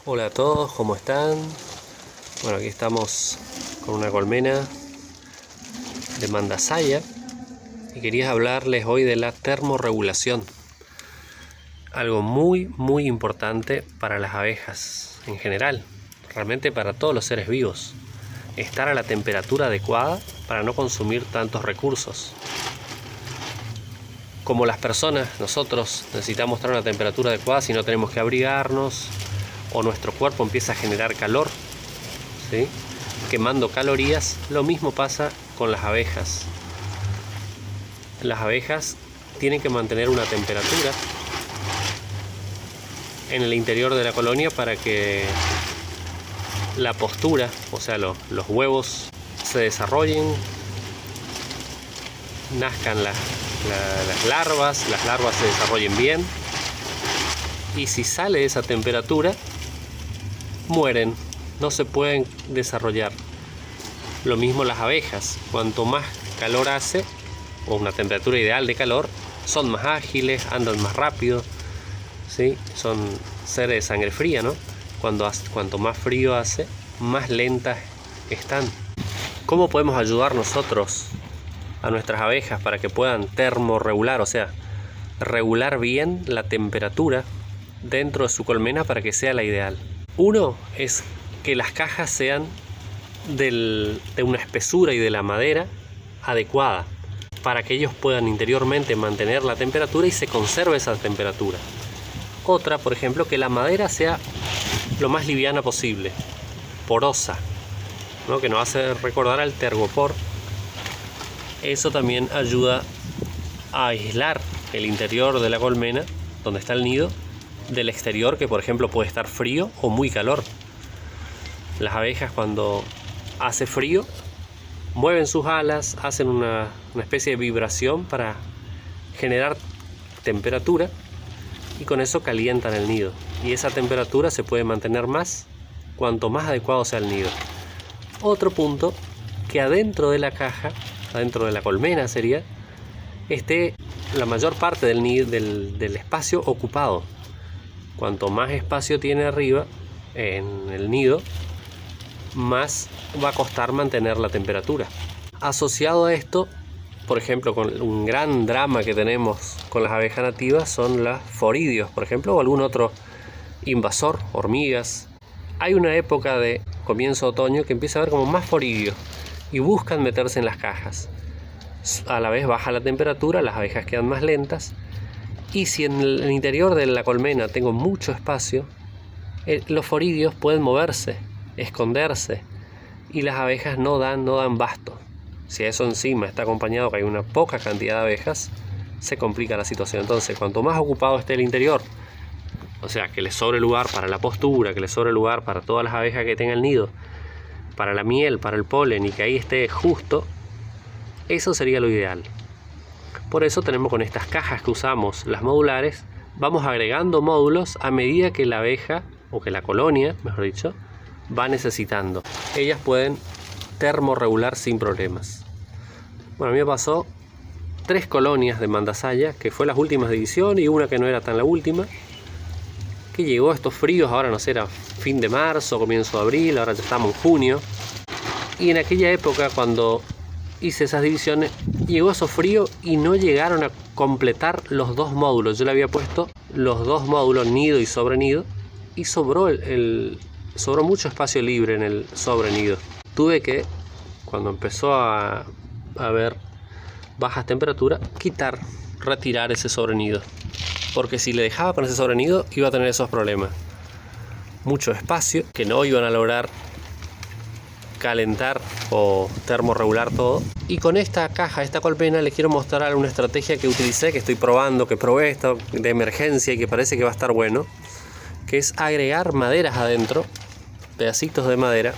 Hola a todos, ¿cómo están? Bueno, aquí estamos con una colmena de Mandasaya y quería hablarles hoy de la termorregulación. Algo muy importante para las abejas en general, realmente para todos los seres vivos. Estar a la temperatura adecuada para no consumir tantos recursos. Como las personas, nosotros necesitamos estar a una temperatura adecuada si no tenemos que abrigarnos o nuestro cuerpo empieza a generar calor, ¿sí? Quemando calorías. Lo mismo pasa con las abejas. Las abejas tienen que mantener una temperatura en el interior de la colonia para que la postura, o sea los huevos se desarrollen, nazcan las larvas se desarrollen bien, y si sale esa temperatura mueren, no se pueden desarrollar. Lo mismo las abejas, cuanto más calor hace, o una temperatura ideal de calor, son más ágiles, andan más rápido, ¿sí? Son seres de sangre fría, ¿no? Cuanto más frío hace, más lentas están. ¿Cómo podemos ayudar nosotros a nuestras abejas para que puedan termorregular, o sea, regular bien la temperatura dentro de su colmena para que sea la ideal? Uno es que las cajas sean de una espesura y de la madera adecuada para que ellos puedan interiormente mantener la temperatura y se conserve esa temperatura. Otra, por ejemplo, que la madera sea lo más liviana posible, porosa, ¿no? Que nos hace recordar al tergopor. Eso también ayuda a aislar el interior de la colmena, donde está el nido, del exterior, que por ejemplo puede estar frío o muy calor. Las abejas, cuando hace frío, mueven sus alas, hacen una especie de vibración para generar temperatura, y con eso calientan el nido, y esa temperatura se puede mantener más cuanto más adecuado sea el nido. Otro punto, que adentro de la caja, adentro de la colmena sería, esté la mayor parte del nido, del espacio ocupado. Cuanto más espacio tiene arriba en el nido, más va a costar mantener la temperatura. Asociado a esto, por ejemplo, con un gran drama que tenemos con las abejas nativas son las foridios, por ejemplo, o algún otro invasor, hormigas. Hay una época de comienzo de otoño que empieza a haber como más foridios y buscan meterse en las cajas. A la vez baja la temperatura, las abejas quedan más lentas, y si en el interior de la colmena tengo mucho espacio, los foridios pueden moverse, esconderse, y las abejas no dan basto. Si eso encima está acompañado que hay una poca cantidad de abejas, se complica la situación. Entonces, cuanto más ocupado esté el interior, o sea, que le sobre lugar para la postura, que le sobre lugar para todas las abejas que tengan el nido, para la miel, para el polen, y que ahí esté justo, eso sería lo ideal. Por eso tenemos con estas cajas que usamos, las modulares, vamos agregando módulos a medida que la abeja, o que la colonia, mejor dicho, va necesitando. Ellas pueden termorregular sin problemas. Bueno, a mí me pasó 3 colonias de Mandasaya, que fue las últimas de edición, y una que no era tan la última, que llegó a estos fríos, ahora no sé, era fin de marzo, comienzo de abril, ahora ya estamos en junio, y en aquella época cuando hice esas divisiones, llegó esos fríos y no llegaron a completar los 2 módulos. Yo le había puesto los 2 módulos, nido y sobrenido, y sobró mucho espacio libre en el sobrenido. Tuve que, cuando empezó a haber bajas temperaturas, retirar ese sobrenido, porque si le dejaba con ese sobrenido iba a tener esos problemas. Mucho espacio, que no iban a lograr calentar o termorregular todo. Y con esta caja, esta colmena, les quiero mostrar una estrategia que utilicé, que estoy probando, que probé esto de emergencia y que parece que va a estar bueno, que es agregar maderas adentro, pedacitos de madera,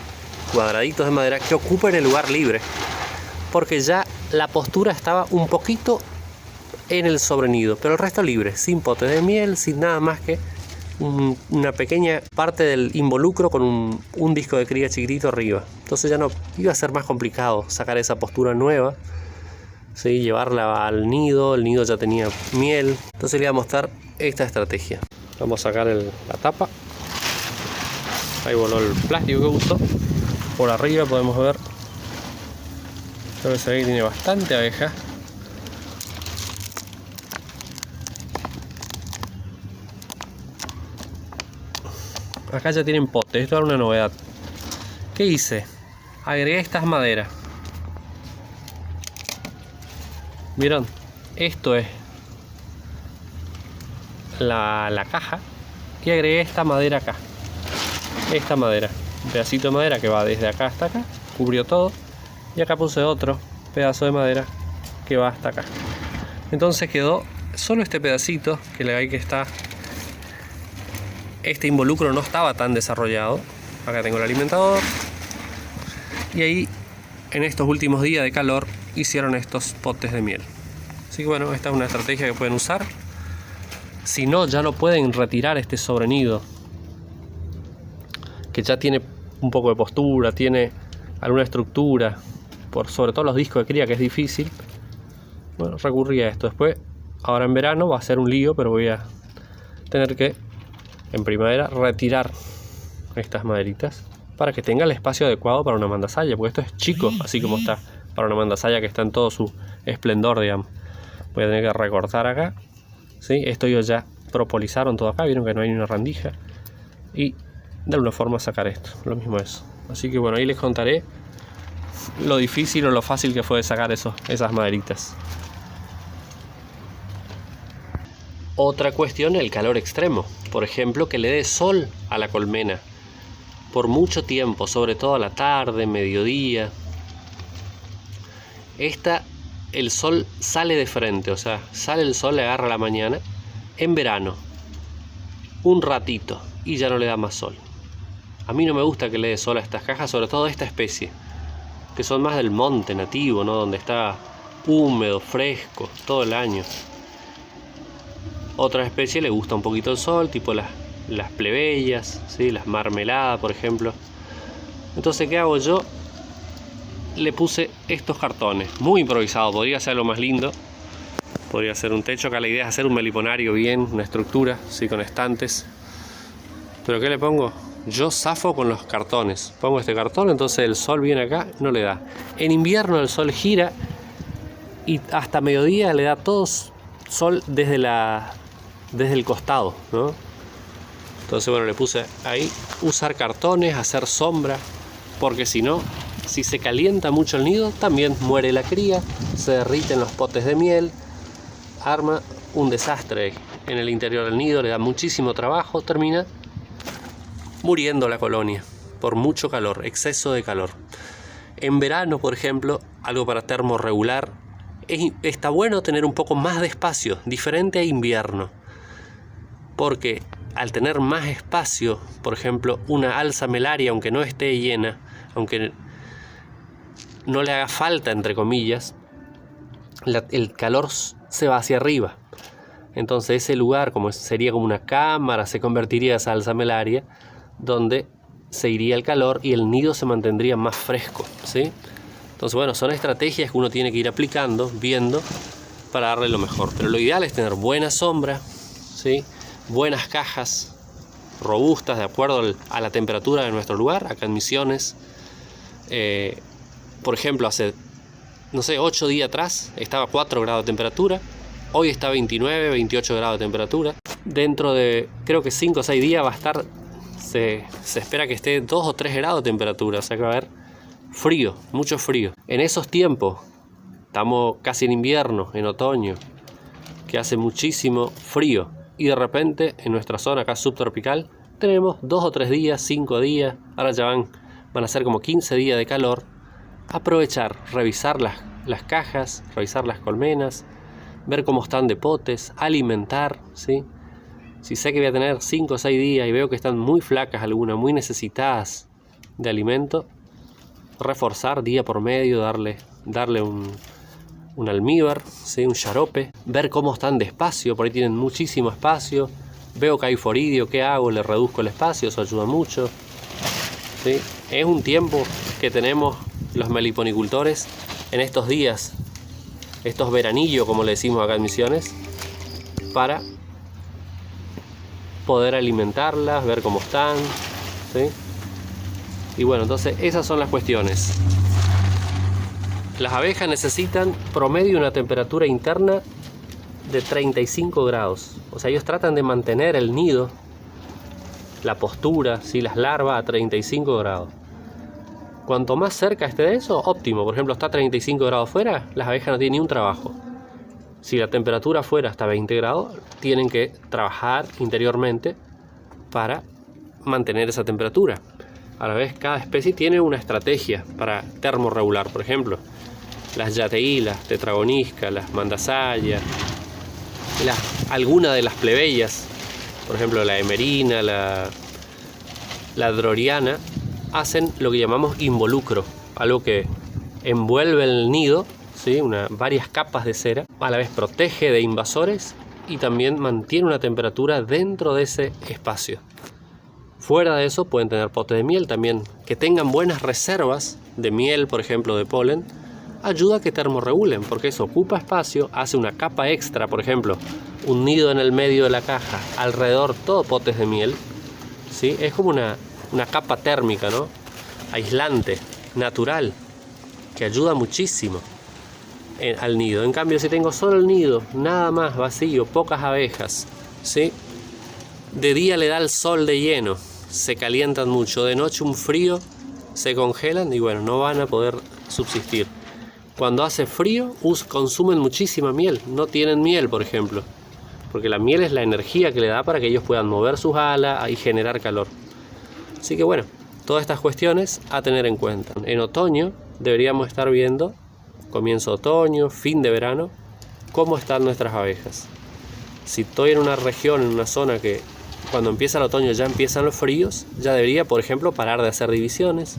cuadraditos de madera que ocupen el lugar libre, porque ya la postura estaba un poquito en el sobrenido, pero el resto libre, sin pote de miel, sin nada más que una pequeña parte del involucro con un disco de cría chiquitito arriba. Entonces ya no iba a ser más complicado sacar esa postura nueva, ¿sí? Llevarla al nido, el nido ya tenía miel. Entonces le voy a mostrar esta estrategia. Vamos a sacar la tapa. Ahí voló el plástico que usó. Por arriba podemos ver, creo que se ve que tiene bastante abeja. Acá ya tienen potes, esto era una novedad. ¿Qué hice? Agregué estas maderas. ¿Vieron? Esto es la caja. Y agregué esta madera acá. Esta madera. Un pedacito de madera que va desde acá hasta acá. Cubrió todo. Y acá puse otro pedazo de madera que va hasta acá. Entonces quedó solo este pedacito que le hay que está. Este involucro no estaba tan desarrollado. Acá tengo el alimentador. Y ahí, en estos últimos días de calor, hicieron estos potes de miel. Así que bueno, esta es una estrategia que pueden usar. Si no, ya no pueden retirar este sobrenido, que ya tiene un poco de postura, tiene alguna estructura, sobre todo los discos de cría, que es difícil. Bueno, recurrí a esto. Después, ahora en verano va a ser un lío, pero voy a tener que, en primavera, retirar estas maderitas para que tenga el espacio adecuado para una mandazalla, porque esto es chico, así como está para una mandazalla que está en todo su esplendor, digamos. Voy a tener que recortar acá, ¿sí? Esto ellos ya propolizaron todo acá, vieron que no hay ni una rendija, y de alguna forma sacar esto, lo mismo eso. Así que bueno, ahí les contaré lo difícil o lo fácil que fue de sacar esas maderitas. Otra cuestión, el calor extremo. Por ejemplo, que le dé sol a la colmena por mucho tiempo, sobre todo a la tarde, mediodía. El sol sale de frente, o sea, sale el sol, le agarra la mañana, en verano, un ratito, y ya no le da más sol. A mí no me gusta que le dé sol a estas cajas, sobre todo a esta especie, que son más del monte nativo, ¿no? Donde está húmedo, fresco, todo el año. Otra especie le gusta un poquito el sol, tipo las plebeyas, ¿sí? Las marmeladas, por ejemplo. Entonces, ¿qué hago yo? Le puse estos cartones, muy improvisado, podría ser lo más lindo. Podría ser un techo, acá la idea es hacer un meliponario bien, una estructura, ¿sí? Con estantes. ¿Pero qué le pongo? Yo zafo con los cartones. Pongo este cartón, entonces el sol viene acá, no le da. En invierno el sol gira y hasta mediodía le da todo sol desde el costado, ¿no? Entonces bueno, le puse ahí usar cartones, hacer sombra, porque si no, si se calienta mucho el nido, también muere la cría, se derriten los potes de miel, arma un desastre en el interior del nido, le da muchísimo trabajo, termina muriendo la colonia por mucho calor, exceso de calor. En verano, por ejemplo, algo para termorregular, está bueno tener un poco más de espacio, diferente a invierno, porque al tener más espacio, por ejemplo, una alza melaria, aunque no esté llena, aunque no le haga falta, entre comillas, el calor se va hacia arriba. Entonces ese lugar sería como una cámara, se convertiría esa alza melaria, donde se iría el calor y el nido se mantendría más fresco, ¿sí? Entonces bueno, son estrategias que uno tiene que ir aplicando, viendo, para darle lo mejor. Pero lo ideal es tener buena sombra, ¿sí? Buenas cajas, robustas, de acuerdo a la temperatura de nuestro lugar. Acá en Misiones, por ejemplo, hace, no sé, 8 días atrás estaba 4 grados de temperatura. Hoy está 29, 28 grados de temperatura. Dentro de, creo que 5 o 6 días va a estar, se espera que esté 2 o 3 grados de temperatura. O sea que va a haber frío, mucho frío. En esos tiempos, estamos casi en invierno, en otoño, que hace muchísimo frío. Y de repente, en nuestra zona acá subtropical, tenemos 2 o 3 días, 5 días. Ahora ya van a ser como 15 días de calor. Aprovechar, revisar las cajas, revisar las colmenas, ver cómo están de potes, alimentar, ¿sí? Si sé que voy a tener 5 o 6 días y veo que están muy flacas algunas, muy necesitadas de alimento, reforzar día por medio, darle un almíbar, ¿sí? Un xarope, ver cómo están de espacio, por ahí tienen muchísimo espacio, veo que hay foridio, ¿qué hago? Le reduzco el espacio, eso ayuda mucho, ¿sí? Es un tiempo que tenemos los meliponicultores en estos días, estos veranillos, como le decimos acá en Misiones, para poder alimentarlas, ver cómo están, ¿sí? Y bueno, entonces esas son las cuestiones. Las abejas necesitan promedio una temperatura interna de 35 grados. O sea, ellos tratan de mantener el nido, la postura, ¿sí? Las larvas a 35 grados. Cuanto más cerca esté de eso, óptimo. Por ejemplo, está a 35 grados fuera, las abejas no tienen ni un trabajo. Si la temperatura fuera hasta 20 grados, tienen que trabajar interiormente para mantener esa temperatura. A la vez, cada especie tiene una estrategia para termorregular. Por ejemplo, las yateí, las tetragoniscas, las mandasayas, algunas de las plebeyas, por ejemplo la emerina, la droriana, hacen lo que llamamos involucro, algo que envuelve el nido, ¿sí? Varias capas de cera, a la vez protege de invasores y también mantiene una temperatura dentro de ese espacio. Fuera de eso pueden tener potes de miel también, que tengan buenas reservas de miel, por ejemplo de polen, ayuda a que termorregulen, porque eso ocupa espacio, hace una capa extra, por ejemplo, un nido en el medio de la caja, alrededor todo potes de miel, ¿sí? Es como una capa térmica, ¿no? Aislante, natural, que ayuda muchísimo al nido. En cambio, si tengo solo el nido, nada más vacío, pocas abejas, ¿sí? De día le da el sol de lleno, se calientan mucho, de noche un frío, se congelan y bueno, no van a poder subsistir. Cuando hace frío, consumen muchísima miel, no tienen miel, por ejemplo, porque la miel es la energía que le da para que ellos puedan mover sus alas y generar calor. Así que bueno, todas estas cuestiones a tener en cuenta. En otoño deberíamos estar viendo, comienzo de otoño, fin de verano, cómo están nuestras abejas. Si estoy en una región, en una zona que cuando empieza el otoño ya empiezan los fríos, ya debería, por ejemplo, parar de hacer divisiones,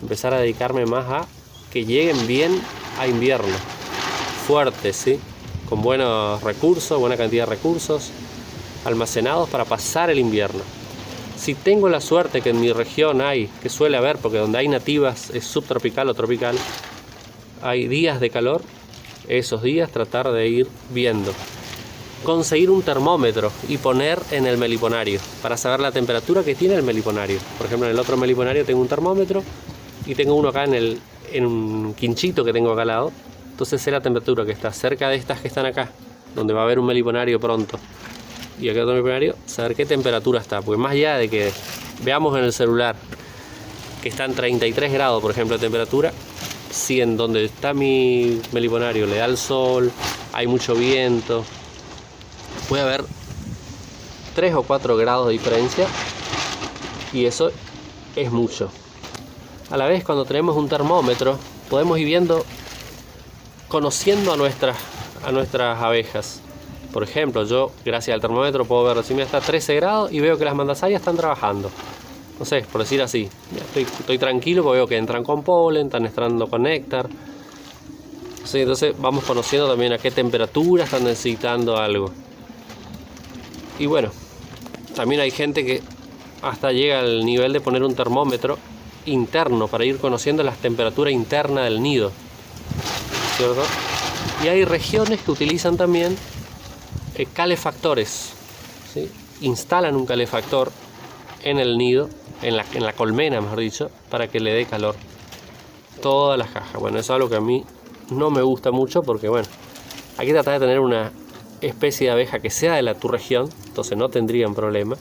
empezar a dedicarme más a que lleguen bien a invierno, fuertes, ¿sí? Con buenos recursos, buena cantidad de recursos almacenados para pasar el invierno. Si tengo la suerte que en mi región hay, que suele haber, porque donde hay nativas es subtropical o tropical, hay días de calor, esos días tratar de ir viendo. Conseguir un termómetro y poner en el meliponario para saber la temperatura que tiene el meliponario. Por ejemplo, en el otro meliponario tengo un termómetro y tengo uno acá en un quinchito que tengo acá al lado. Entonces sé la temperatura que está cerca de estas que están acá, donde va a haber un meliponario pronto. Y acá otro meliponario, saber qué temperatura está. Porque más allá de que veamos en el celular que está en 33 grados, por ejemplo, de temperatura, si en donde está mi meliponario le da el sol, hay mucho viento, puede haber 3 o 4 grados de diferencia y eso es mucho. A la vez, cuando tenemos un termómetro, podemos ir viendo, conociendo a nuestras abejas. Por ejemplo, yo, gracias al termómetro, puedo ver si me está a 13 grados y veo que las mandasayas están trabajando. No sé, por decir así, estoy tranquilo porque veo que entran con polen, están entrando con néctar. Sí, entonces vamos conociendo también a qué temperatura están necesitando algo. Y bueno, también hay gente que hasta llega al nivel de poner un termómetro interno para ir conociendo la temperatura interna del nido, ¿cierto? Y hay regiones que utilizan también calefactores, ¿sí? Instalan un calefactor en el nido, en la colmena, mejor dicho, para que le dé calor todas las cajas. Bueno, eso es algo que a mí no me gusta mucho porque, bueno, hay que tratar de tener una especie de abeja que sea de tu región, entonces no tendrían problema.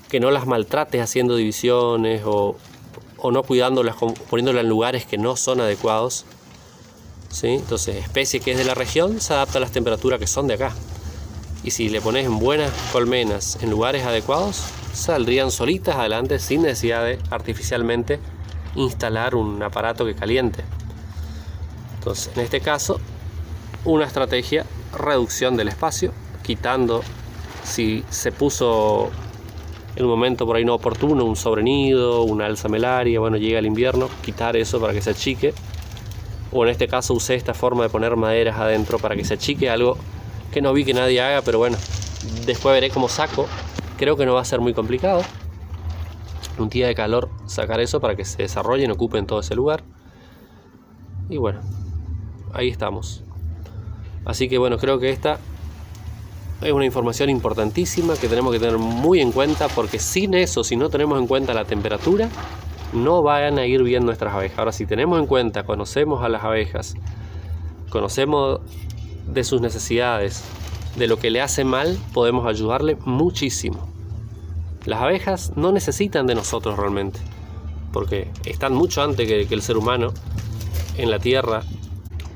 Que no las maltrates haciendo divisiones o no cuidándolas, poniéndolas en lugares que no son adecuados, ¿sí? Entonces, especie que es de la región se adapta a las temperaturas que son de acá. Y si le pones en buenas colmenas en lugares adecuados, saldrían solitas adelante sin necesidad de artificialmente instalar un aparato que caliente. Entonces, en este caso, una estrategia, reducción del espacio, quitando, si se puso en un momento por ahí no oportuno, un sobrenido, una alzamelaria, bueno, llega el invierno, quitar eso para que se achique. O en este caso usé esta forma de poner maderas adentro para que se achique, algo que no vi que nadie haga, pero bueno, después veré cómo saco. Creo que no va a ser muy complicado. Un día de calor sacar eso para que se desarrollen, ocupen todo ese lugar. Y bueno, ahí estamos. Así que bueno, creo que esta es una información importantísima que tenemos que tener muy en cuenta, porque sin eso, si no tenemos en cuenta la temperatura, no van a ir bien nuestras abejas. Ahora, si tenemos en cuenta, conocemos a las abejas, conocemos de sus necesidades, de lo que le hace mal, podemos ayudarle muchísimo. Las abejas no necesitan de nosotros realmente, porque están mucho antes que el ser humano en la tierra.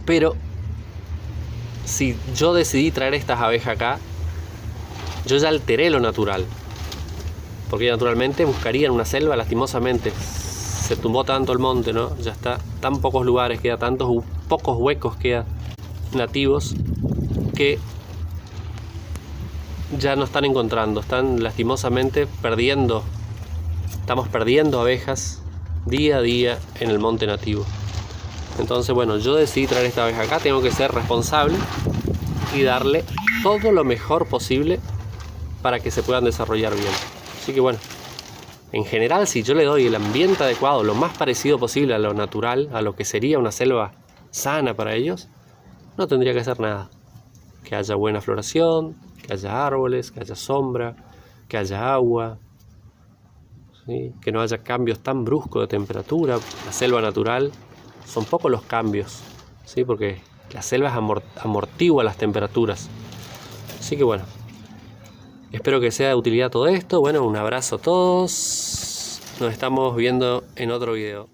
Pero si yo decidí traer estas abejas acá, yo ya alteré lo natural, porque naturalmente buscarían una selva. Lastimosamente se tumbó tanto el monte, ¿no? Ya está, tan pocos lugares queda, tantos pocos huecos quedan nativos, que ya no están encontrando, están lastimosamente perdiendo. Estamos perdiendo abejas día a día en el monte nativo. Entonces, bueno, yo decidí traer esta abeja acá. Tengo que ser responsable y darle todo lo mejor posible para que se puedan desarrollar bien. Así que bueno, en general, si yo le doy el ambiente adecuado, lo más parecido posible a lo natural, a lo que sería una selva sana para ellos, no tendría que hacer nada. Que haya buena floración, que haya árboles, que haya sombra, que haya agua, ¿sí? Que no haya cambios tan bruscos de temperatura. La selva natural son pocos los cambios, ¿sí? Porque la selva amortigua las temperaturas. Así que bueno, espero que sea de utilidad todo esto. Bueno, un abrazo a todos. Nos estamos viendo en otro video.